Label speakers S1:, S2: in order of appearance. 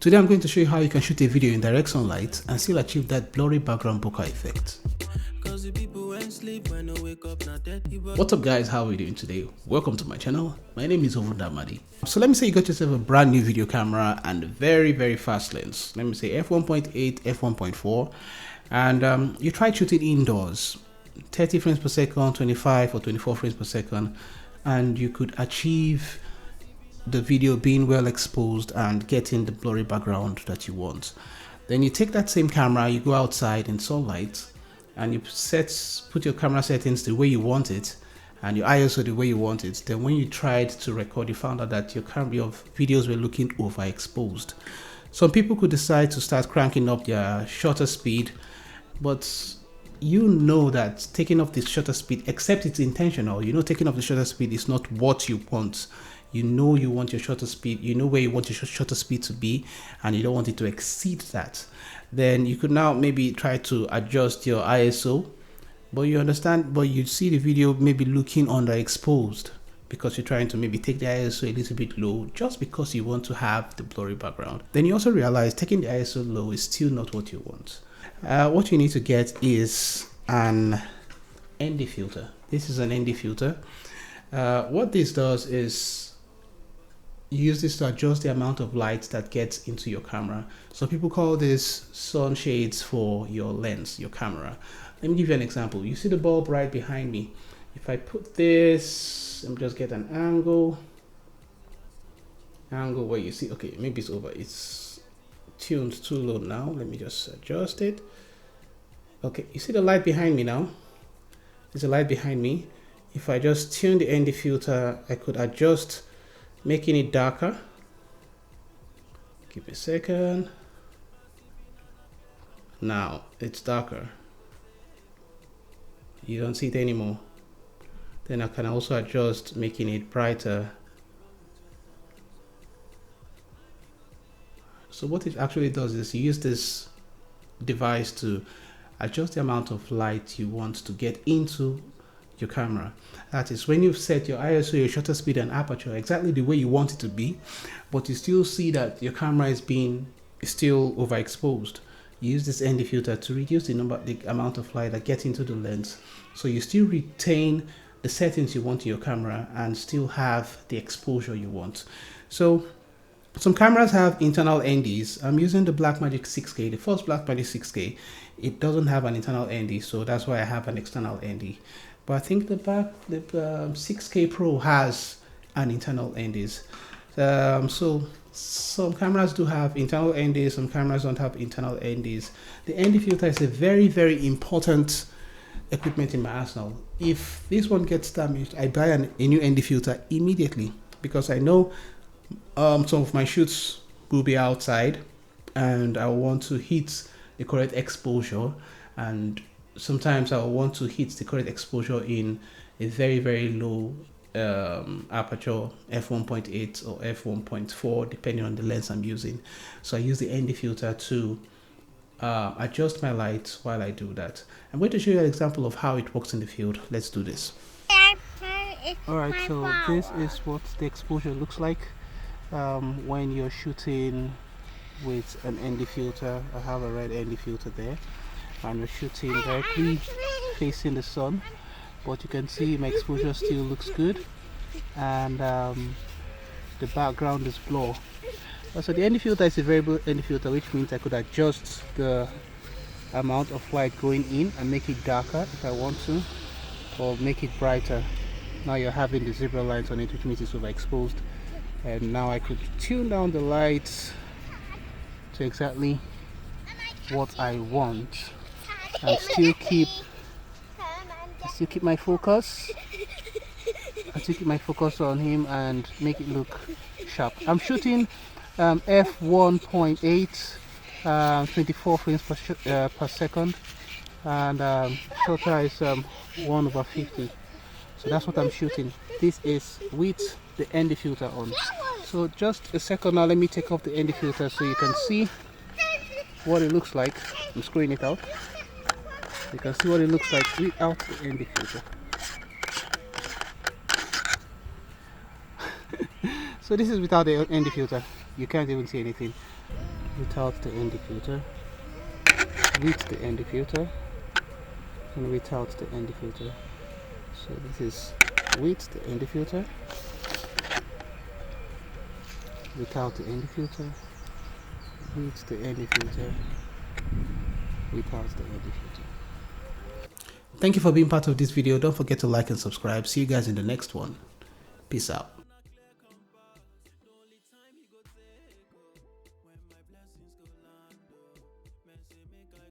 S1: Today I'm going to show you how you can shoot a video in direct sunlight and still achieve that blurry background bokeh effect. What's up guys, how are we doing today? Welcome to my channel. My name is Ovundamadi. So let me say you got yourself a brand new video camera and a very fast lens. Let me say f1.8, f1.4, and you tried shooting indoors, 30 frames per second, 25 or 24 frames per second, and you could achieve the video being well exposed and getting the blurry background that you want. Then you take that same camera, you go outside in sunlight, and you put your camera settings the way you want it and your ISO the way you want it. Then when you tried to record, you found out that your videos were looking overexposed. Some people could decide to start cranking up their shutter speed, but you know that taking off the shutter speed, except it's intentional, you know taking off the shutter speed is not what you want. You know you want your shutter speed, you know where you want your shutter speed to be, and you don't want it to exceed that. Then you could now maybe try to adjust your ISO, but you see the video maybe looking underexposed because you're trying to maybe take the ISO a little bit low just because you want to have the blurry background. Then you also realize taking the ISO low is still not what you want. What you need to get is an ND filter. This is an ND filter. What this does is you use this to adjust the amount of light that gets into your camera. So people call this sunshades for your lens, your camera. Let me give you an example. You see the bulb right behind me. If I put this, let me just get an angle where you see, okay, maybe it's over. It's tuned too low now. Let me just adjust it. Okay, you see the light behind me now? There's a light behind me. If I just tune the ND filter, I could adjust, making it darker. Give me a second. Now it's darker. You don't see it anymore. Then I can also adjust, making it brighter. So what it actually does is you use this device to adjust the amount of light you want to get into your camera. That is, when you've set your ISO, your shutter speed and aperture exactly the way you want it to be, but you still see that your camera is still overexposed. You use this ND filter to reduce the amount of light that gets into the lens, so you still retain the settings you want in your camera and still have the exposure you want. So some cameras have internal NDs. I'm using the Blackmagic 6K, the first Blackmagic 6K. It doesn't have an internal ND, so that's why I have an external ND. But I think the 6K Pro has an internal NDs. So some cameras do have internal NDs, some cameras don't have internal NDs. The ND filter is a very important equipment in my arsenal. If this one gets damaged, I buy a new ND filter immediately, because I know some of my shoots will be outside and I want to hit the correct exposure, and sometimes I want to hit the correct exposure in a very low aperture, f1.8 or f1.4, depending on the lens I'm using. So I use the ND filter to adjust my light while I do that. I'm going to show you an example of how it works in the field. Let's do this. Alright, so this is what the exposure looks like when you're shooting with an ND filter. I have a red ND filter there, and we're shooting directly facing the sun, but you can see my exposure still looks good, and the background is blur. So the ND filter is a variable ND filter, which means I could adjust the amount of light going in and make it darker if I want to, or make it brighter. Now you're having the zebra lines on it, which means it's overexposed, and now I could tune down the lights to exactly what I want and still keep my focus. I still keep my focus on him and make it look sharp. I'm shooting f1.8, 24 frames per second, and shutter is 1/50. So that's what I'm shooting. This is with the ND filter on. So just a second now, let me take off the ND filter so you can see what it looks like. I'm screwing it out. You can see what it looks like without the ND filter. So this is without the ND filter. You can't even see anything. without the end diffuser, with the end diffuser, and without the end diffuser. So this is with the end diffuser, without the end diffuser, with the end diffuser, without the end diffuser. Thank you for being part of this video. Don't forget to like and subscribe. See you guys in the next one. Peace out.